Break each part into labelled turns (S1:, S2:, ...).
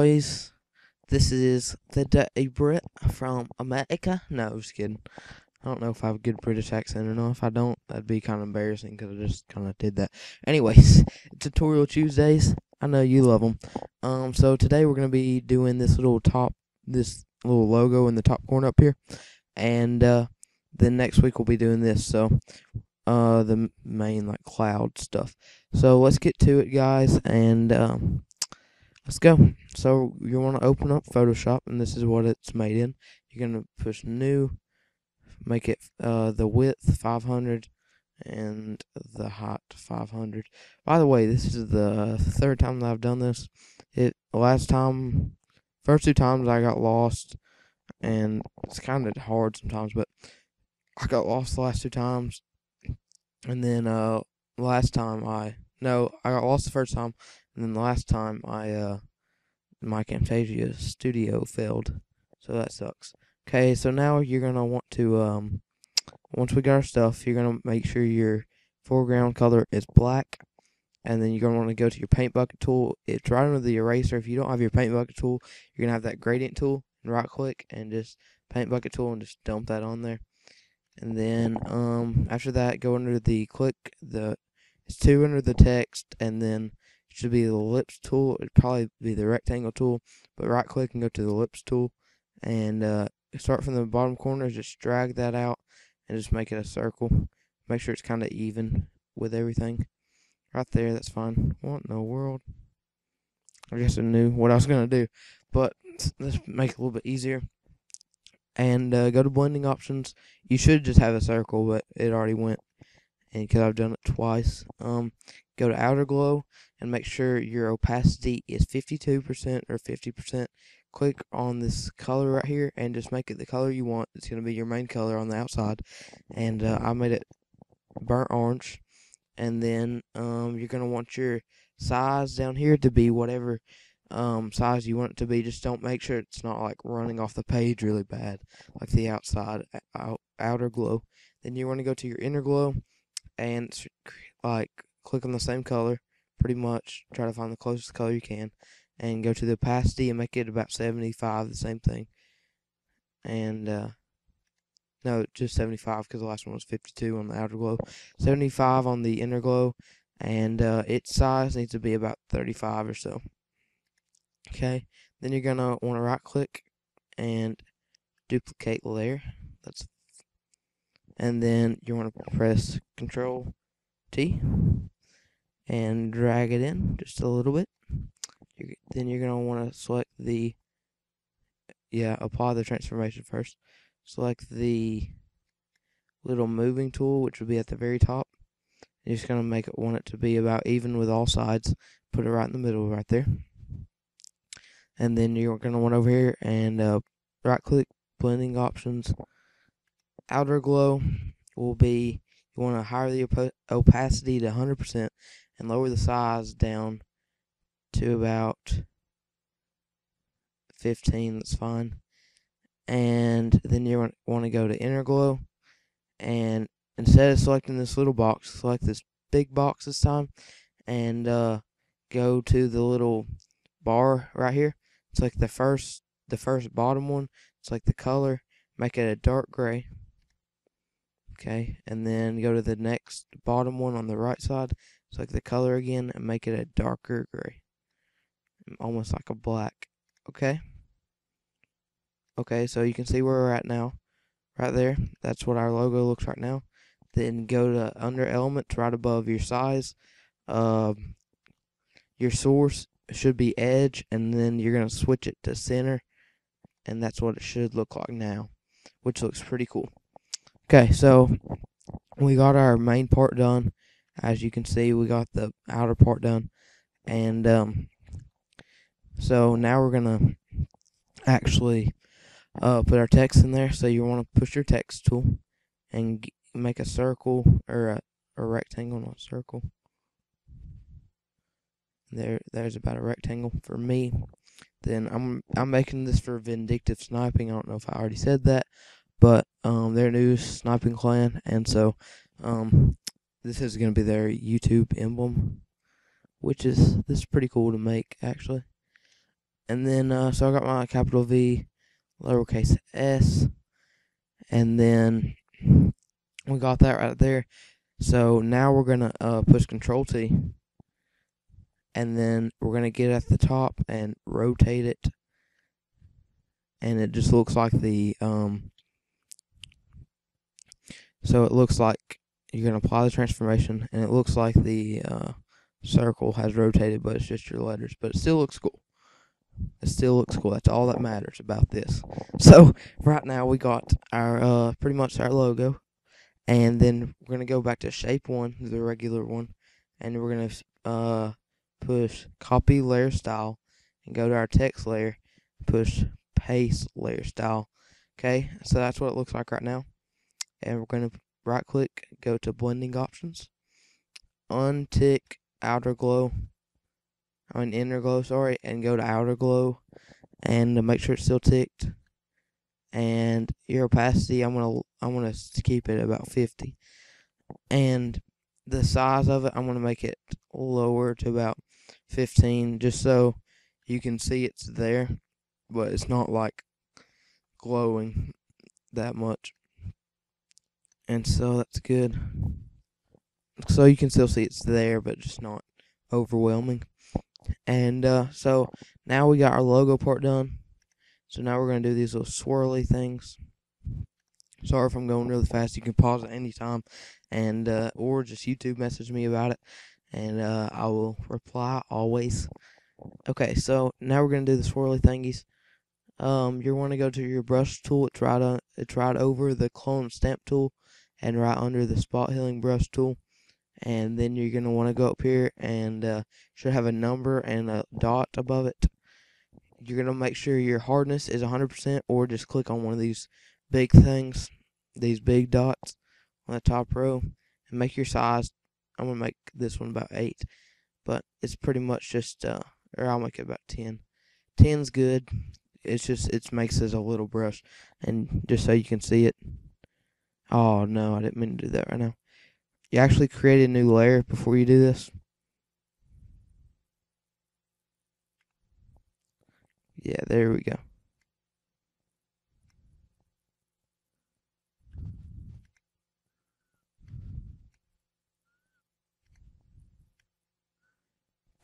S1: boys. This is the Dirty Brit from America. No, just kidding. I don't know if I have a good British accent or not. If I don't, that'd be kind of embarrassing because I just kind of did that. Anyways, Tutorial Tuesdays. I know you love them. So today we're gonna be doing this this little logo in the top corner up here, and then next week we'll be doing this. So the main like cloud stuff. So let's get to it, guys, and let's go. So you want to open up Photoshop, and this is what it's made in. You're gonna push new, make it the width 500 and the height 500. By the way, this is the third time that I've done this. First two times I got lost, and it's kind of hard sometimes, but I got lost the last two times, and then last time I got lost the first time, and then the last time my Camtasia Studio failed, so that sucks. Okay, so now you're gonna want to once we got our stuff, you're gonna make sure your foreground color is black, and then you're gonna want to go to your paint bucket tool. It's right under the eraser. If you don't have your paint bucket tool, you're gonna have that gradient tool, and right click and just paint bucket tool and just dump that on there. And then after that, go under the it's two under the text, and then it should be the ellipse tool. It'd probably be the rectangle tool, but right click and go to the ellipse tool, and start from the bottom corner. Just drag that out and just make it a circle. Make sure it's kind of even with everything. Right there, that's fine. What in the world? I guess I knew what I was gonna do, but let's make it a little bit easier. And go to blending options. You should just have a circle, but it already went, and because I've done it twice. Go to outer glow and make sure your opacity is 52% or 50%. Click on this color right here and just make it the color you want. It's going to be your main color on the outside, and I made it burnt orange. And then you're going to want your size down here to be whatever size you want it to be. Just don't make sure it's not like running off the page really bad, like the outer glow. Then you want to go to your inner glow and like click on the same color, pretty much. Try to find the closest color you can, and go to the opacity and make it about 75, the same thing. And no, just 75 because the last one was 52 on the outer glow. 75 on the inner glow, and its size needs to be about 35 or so. Okay, then you're gonna want to right click and duplicate layer. And then you want to press Control T and drag it in just a little bit. Then you're gonna want to select apply the transformation first. Select the little moving tool, which would be at the very top. You're just gonna want it to be about even with all sides. Put it right in the middle, right there. And then you're gonna want over here and right click, blending options. Outer glow will be, you want to higher the opacity to 100% and lower the size down to about 15. That's fine. And then you want to go to inner glow, and instead of selecting this little box, select this big box this time, and go to the little bar right here. It's like the first bottom one. It's like the color. Make it a dark gray. Okay, and then go to the next bottom one on the right side. It's like the color again, and make it a darker gray, almost like a black. Okay. Okay, so you can see where we're at now, right there. That's what our logo looks right now. Then go to under elements, right above your size. Your source should be edge, and then you're gonna switch it to center, and that's what it should look like now, which looks pretty cool. Okay, so we got our main part done. As you can see, we got the outer part done, and so now we're gonna actually put our text in there. So you want to push your text tool and make a circle or a rectangle, not circle. There's about a rectangle for me. Then I'm making this for Vindictive Sniping. I don't know if I already said that, but their new sniping clan, and so this is gonna be their YouTube emblem, this is pretty cool to make actually. And then, so I got my capital V, lowercase s, and then we got that right there. So now we're gonna push Control T, and then we're gonna get at the top and rotate it, and it just looks like so it looks like you're gonna apply the transformation, and it looks like the circle has rotated, but it's just your letters, but it still looks cool. It still looks cool. That's all that matters about this. So right now we got our pretty much our logo, and then we're gonna go back to shape 1, the regular one, and we're gonna push copy layer style, and go to our text layer, push paste layer style. Okay, so that's what it looks like right now. And we're gonna right click, go to blending options, untick outer glow, inner glow, sorry, and go to outer glow, and make sure it's still ticked. And your opacity, I'm gonna keep it about 50, and the size of it, I'm gonna make it lower to about 15, just so you can see it's there, but it's not like glowing that much. And so that's good. So you can still see it's there, but just not overwhelming. And so now we got our logo part done. So now we're going to do these little swirly things. Sorry if I'm going really fast. You can pause at any time, and or just YouTube message me about it, and I will reply always. Okay, so now we're going to do the swirly thingies. You want to go to your brush tool. It's right over the clone stamp tool, and right under the spot healing brush tool. And then you're going to want to go up here, and should have a number and a dot above it. You're going to make sure your hardness is 100%, or just click on one of these big things, these big dots on the top row, and make your size. I'm going to make this one about 8, but it's pretty much just, or I'll make it about 10. 10's good. It's just, it makes it a little brush, and just so you can see it. Oh no, I didn't mean to do that right now. You actually create a new layer before you do this. Yeah, there we go.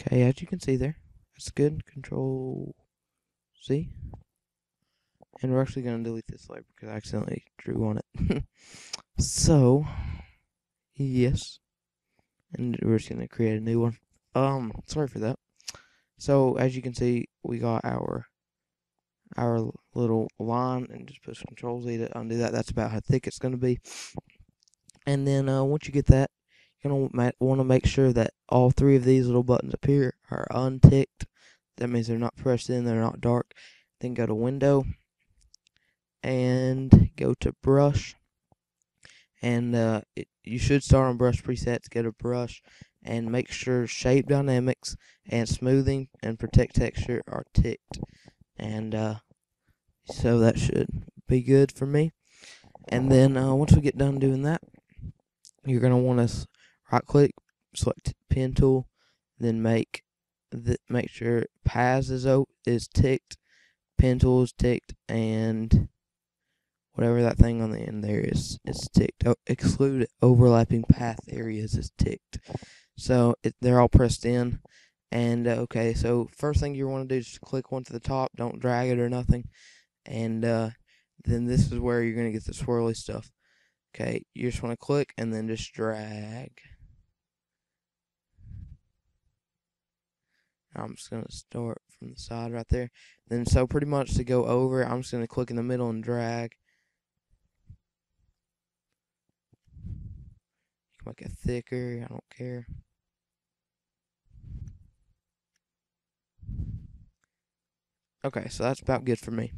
S1: Okay, as you can see there, that's good. Control C. And we're actually going to delete this layer because I accidentally drew on it. So, yes. And we're just going to create a new one. Sorry for that. So, as you can see, we got our little line, and just push Control Z to undo that. That's about how thick it's going to be. And then once you get that, you're going to want to make sure that all 3 of these little buttons up here are unticked. That means they're not pressed in, they're not dark. Then go to Window, and go to Brush. And you should start on Brush Presets, go to Brush, and make sure Shape Dynamics and Smoothing and Protect Texture are ticked. And so that should be good for me. And then once we get done doing that, you're going to want to right click, select Pen Tool, then make sure Paz is ticked, Pen Tool is ticked, and whatever that thing on the end there is ticked. Exclude overlapping path areas is ticked. So they're all pressed in. And okay, so first thing you want to do is just click one to the top. Don't drag it or nothing. And then this is where you're going to get the swirly stuff. Okay, you just want to click and then just drag. I'm just going to start from the side right there. Then so pretty much to go over, I'm just going to click in the middle and drag. You can make it thicker, I don't care. Okay, so that's about good for me.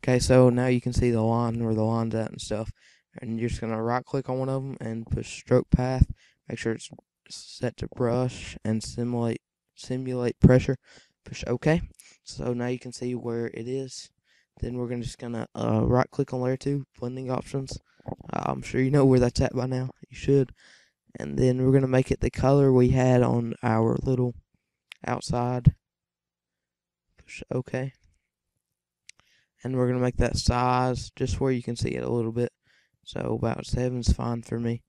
S1: Okay, so now you can see the line, where the line's at and stuff. And you're just going to right click on one of them and push stroke path. Make sure it's set to brush and simulate pressure. Push OK. So now you can see where it is. Then we're just going to right click on layer 2, blending options. I'm sure you know where that's at by now. You should. And then we're going to make it the color we had on our little outside. push OK. And we're going to make that size just where you can see it a little bit. So about 7's fine for me.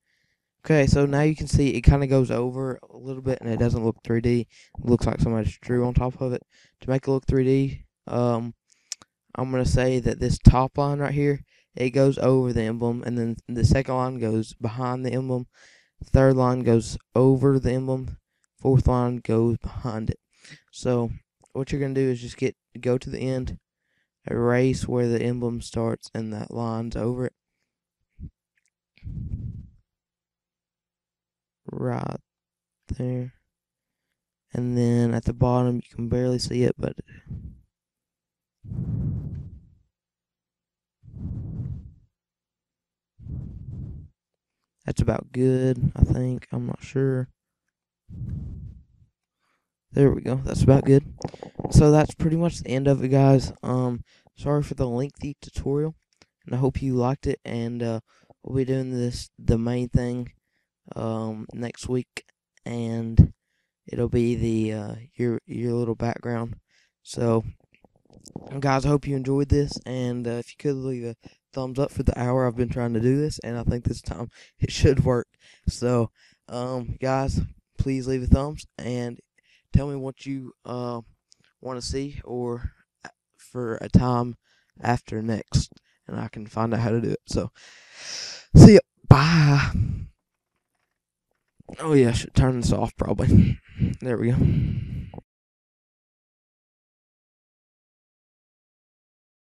S1: Okay, so now you can see it kind of goes over a little bit and it doesn't look 3D. It looks like somebody drew on top of it. To make it look 3D, I'm going to say that this top line right here, it goes over the emblem, and then the second line goes behind the emblem. Third line goes over the emblem. Fourth line goes behind it. So what you're going to do is just go to the end, erase where the emblem starts and that line's over it. Right there. And then at the bottom, you can barely see it, but that's about good, I think. I'm not sure. There we go. That's about good. So that's pretty much the end of it, guys. Sorry for the lengthy tutorial, and I hope you liked it. And we'll be doing the main thing, next week, and it'll be the your little background. So, guys, I hope you enjoyed this, and if you could leave a thumbs up for the hour I've been trying to do this, and I think this time it should work. So, guys, please leave a thumbs and tell me what you want to see or for a time after next, and I can find out how to do it. So, see ya. Bye. Oh yeah, I should turn this off probably. There we go.